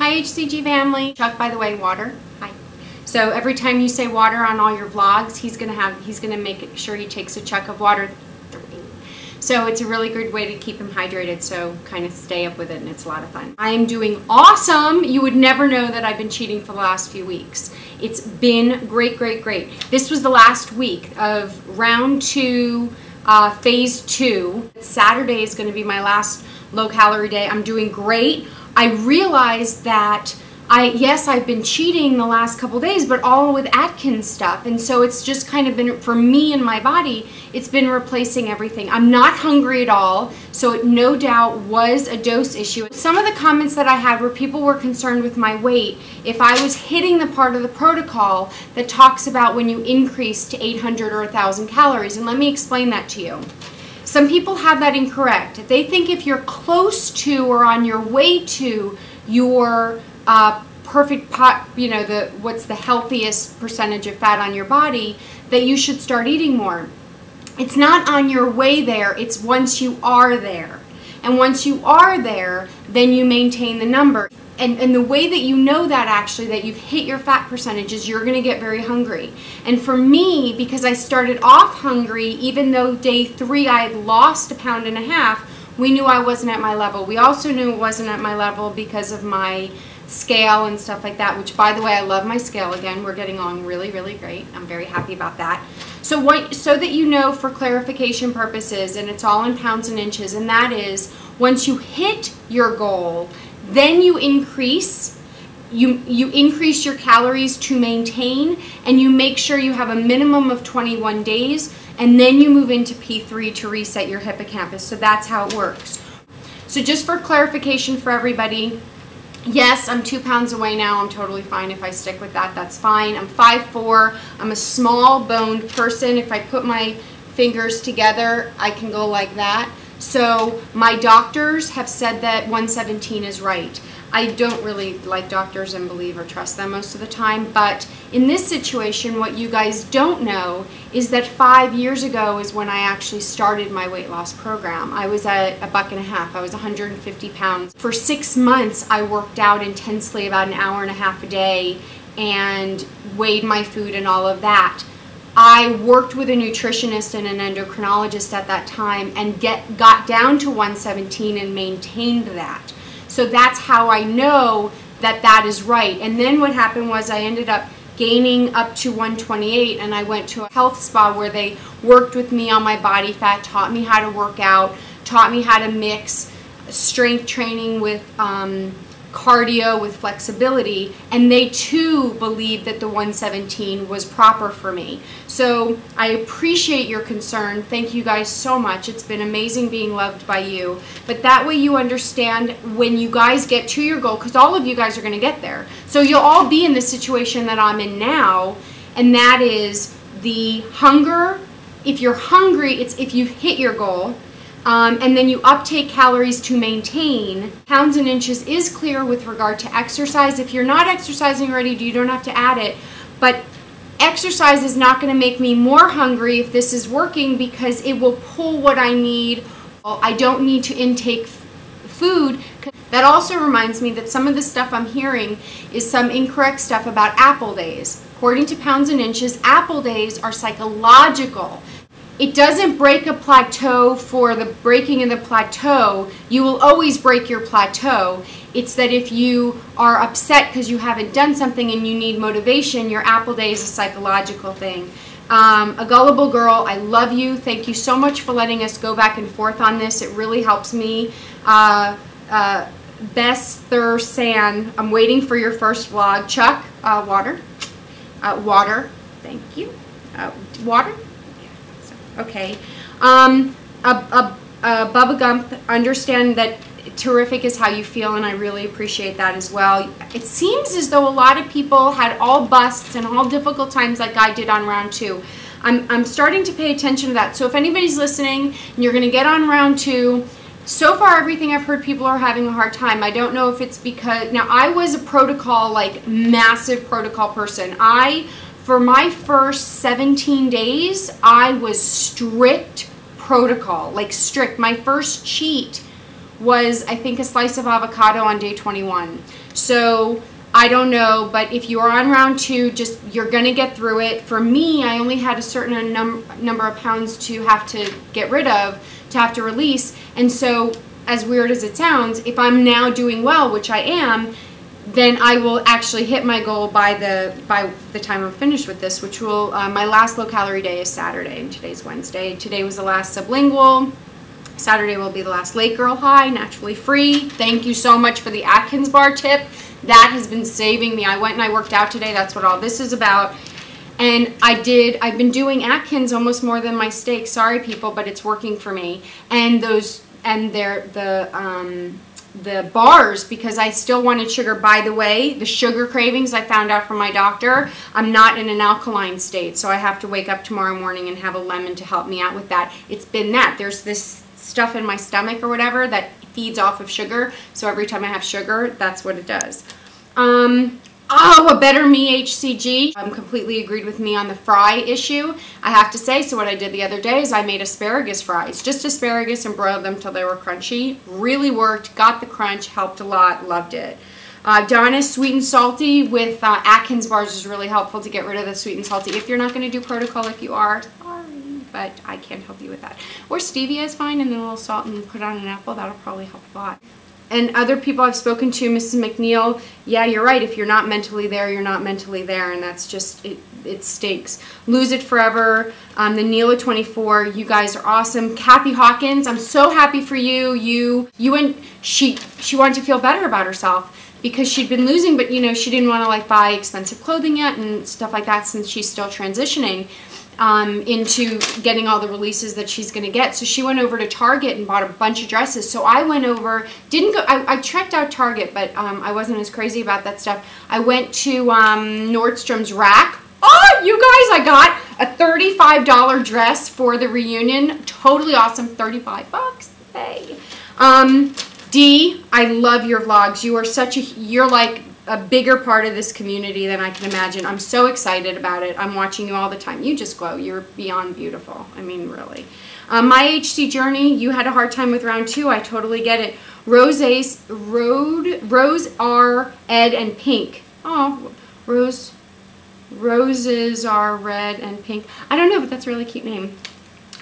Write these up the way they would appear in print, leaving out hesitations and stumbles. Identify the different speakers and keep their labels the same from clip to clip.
Speaker 1: Hi HCG family. Chuck, by the way, water. Hi. So every time you say water on all your vlogs, he's gonna make sure he takes a chug of water. So it's a really good way to keep him hydrated, so kind of stay up with it, and it's a lot of fun. I am doing awesome. You would never know that I've been cheating for the last few weeks. It's been great, great, great. This was the last week of round 2, phase 2. Saturday is going to be my last low-calorie day. I'm doing great. I realized that yes, I've been cheating the last couple days, but all with Atkins stuff. And so it's just kind of been, for me and my body, it's been replacing everything. I'm not hungry at all, so it no doubt was a dose issue. Some of the comments that I had were people were concerned with my weight, if I was hitting the part of the protocol that talks about when you increase to 800 or 1,000 calories. And let me explain that to you. Some people have that incorrect. They think if you're close to or on your way to your perfect pot, you know, what's the healthiest percentage of fat on your body, that you should start eating more. It's not on your way there, it's once you are there. And once you are there, then you maintain the number. And the way that you know that actually, that you've hit your fat percentage, is you're gonna get very hungry. And for me, because I started off hungry, even though day 3 I had lost 1.5 pounds, we knew I wasn't at my level. We also knew it wasn't at my level because of my scale and stuff like that, which, by the way, I love my scale again. We're getting on really, really great. I'm very happy about that. So that you know, for clarification purposes, and it's all in pounds and inches, and that is, once you hit your goal, then you increase. You increase your calories to maintain, and you make sure you have a minimum of 21 days, and then you move into P3 to reset your hippocampus. So that's how it works. So just for clarification for everybody, yes, I'm 2 pounds away now. I'm totally fine if I stick with that. That's fine. I'm 5'4". I'm a small boned person. If I put my fingers together, I can go like that. So my doctors have said that 117 is right. I don't really like doctors and believe or trust them most of the time, but in this situation, what you guys don't know is that 5 years ago is when I actually started my weight loss program. I was at $1.50. I was 150 pounds. For 6 months, I worked out intensely, about 1.5 hours a day, and weighed my food and all of that. I worked with a nutritionist and an endocrinologist at that time and got down to 117 and maintained that. So that's how I know that that is right. And then what happened was I ended up gaining up to 128, and I went to a health spa where they worked with me on my body fat, taught me how to work out, taught me how to mix strength training with cardio with flexibility, and they too believed that the 117 was proper for me. So I appreciate your concern. Thank you guys so much. It's been amazing being loved by you. But that way you understand when you guys get to your goal, because all of you guys are going to get there. So you'll all be in the situation that I'm in now, and that is the hunger. If you're hungry, it's if you hit your goal. And then you uptake calories to maintain. Pounds and inches is clear with regard to exercise. If you're not exercising already, you don't have to add it. But exercise is not going to make me more hungry if this is working, because it will pull what I need. I don't need to intake food. That also reminds me that some of the stuff I'm hearing is some incorrect stuff about Apple days. According to Pounds and Inches, Apple days are psychological. It doesn't break a plateau for the breaking of the plateau. You will always break your plateau. It's that if you are upset because you haven't done something and you need motivation, your Apple day is a psychological thing. A gullible girl, I love you. Thank you so much for letting us go back and forth on this. It really helps me. Bess Thursan, I'm waiting for your first vlog. Chuck, water. Water, thank you. Water? Okay. Bubba Gump, understand that terrific is how you feel, and I really appreciate that as well. It seems as though a lot of people had all busts and all difficult times like I did on round 2. I'm starting to pay attention to that. So if anybody's listening and you're going to get on round 2, so far everything I've heard, people are having a hard time. I don't know if it's because, now I was a protocol, like massive protocol person. For my first 17 days, I was strict protocol, like strict. My first cheat was, I think, a slice of avocado on day 21. So so I don't know, but if you're on round 2, just you're going to get through it. For me, I only had a certain number of pounds to have to get rid of, to have to release. And so, as weird as it sounds, if I'm now doing well, which I am, then I will actually hit my goal by the time I'm finished with this, which will, my last low-calorie day is Saturday, and today's Wednesday. Today was the last sublingual. Saturday will be the last Lake Girl High, naturally free. Thank you so much for the Atkins bar tip. That has been saving me. I went and I worked out today. That's what all this is about. And I've been doing Atkins almost more than my steak. Sorry, people, but it's working for me. And the bars, because I still wanted sugar. By the way, the sugar cravings, I found out from my doctor, I'm not in an alkaline state, so I have to wake up tomorrow morning and have a lemon to help me out with that. It's been that. There's this stuff in my stomach or whatever that feeds off of sugar, so every time I have sugar, that's what it does. Oh, a Better Me HCG completely agreed with me on the fry issue, I have to say. So what I did the other day is I made asparagus fries, just asparagus, and broiled them till they were crunchy. Really worked, got the crunch, helped a lot, loved it. Donna's sweet and salty with Atkins bars is really helpful to get rid of the sweet and salty. If you're not going to do protocol, if you are, sorry, but I can't help you with that. Or stevia is fine, and then a little salt and put on an apple. That'll probably help a lot. And other people I've spoken to, Mrs. McNeil, yeah, you're right. If you're not mentally there, you're not mentally there, and that's just, it stinks. Lose It Forever, the Neela 24, you guys are awesome. Kathy Hawkins, I'm so happy for you. She wanted to feel better about herself because she'd been losing, but you know, she didn't want to like buy expensive clothing yet and stuff like that since she's still transitioning into getting all the releases that she's going to get. So she went over to Target and bought a bunch of dresses. So I went over, I checked out Target, but I wasn't as crazy about that stuff. I went to Nordstrom's Rack. Oh, you guys, I got a $35 dress for the reunion. Totally awesome, 35 bucks. Hey. Dee, I love your vlogs. You are you're like a bigger part of this community than I can imagine. I'm so excited about it. I'm watching you all the time. You just glow. You're beyond beautiful. I mean, really. My HC journey, you had a hard time with round 2. I totally get it. Rose R, Ed, and Pink. Oh, Roses are red and pink. I don't know, but that's a really cute name.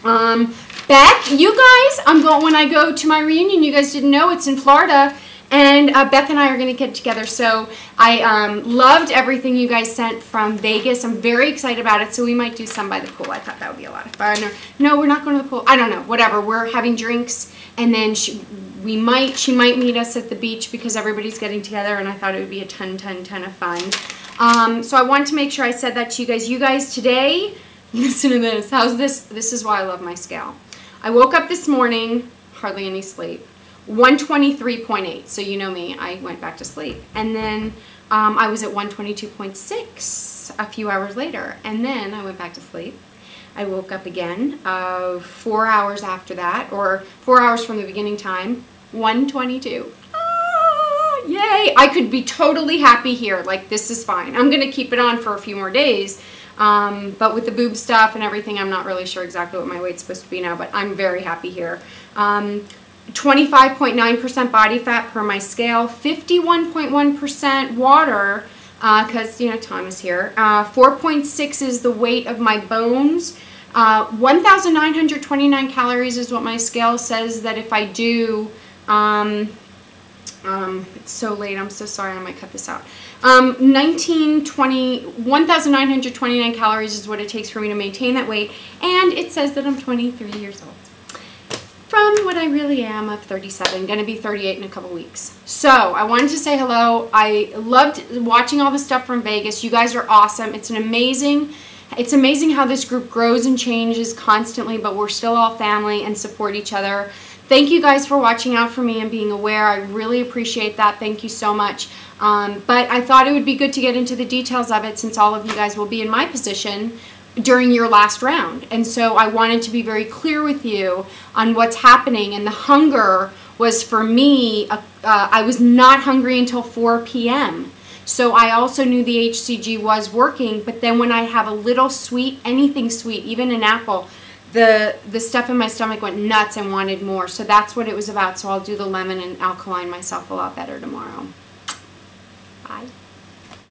Speaker 1: Beth, you guys, when I go to my reunion, you guys didn't know, it's in Florida. And Beth and I are going to get together. So I loved everything you guys sent from Vegas. I'm very excited about it. So we might do some by the pool. I thought that would be a lot of fun. Or, no, we're not going to the pool. I don't know. Whatever. We're having drinks. And then she might meet us at the beach because everybody's getting together. And I thought it would be a ton of fun. So I wanted to make sure I said that to you guys. You guys today, listen to this. How's this? This is why I love my scale. I woke up this morning, hardly any sleep. 123.8, so you know me, I went back to sleep. And then I was at 122.6 a few hours later, and then I went back to sleep. I woke up again 4 hours after that, or 4 hours from the beginning time, 122. Ah, yay! I could be totally happy here, like this is fine. I'm going to keep it on for a few more days, but with the boob stuff and everything, I'm not really sure exactly what my weight's supposed to be now, but I'm very happy here. 25.9% body fat per my scale, 51.1% water, because, you know, Tom is here. 4.6 is the weight of my bones. 1,929 calories is what my scale says that if I do, it's so late, I'm so sorry, I might cut this out. 1,929 calories is what it takes for me to maintain that weight, and it says that I'm 23 years old. From what I really am of 37, going to be 38 in a couple weeks. So I wanted to say hello. I loved watching all the stuff from Vegas. You guys are awesome. It's amazing how this group grows and changes constantly, but we're still all family and support each other. Thank you guys for watching out for me and being aware. I really appreciate that. Thank you so much. But I thought it would be good to get into the details of it since all of you guys will be in my position during your last round. And so I wanted to be very clear with you on what's happening. And the hunger was for me, I was not hungry until 4 p.m. So I also knew the HCG was working, but then when I have a little sweet, anything sweet, even an apple, the stuff in my stomach went nuts and wanted more. So that's what it was about. So I'll do the lemon and alkaline myself a lot better tomorrow. Bye.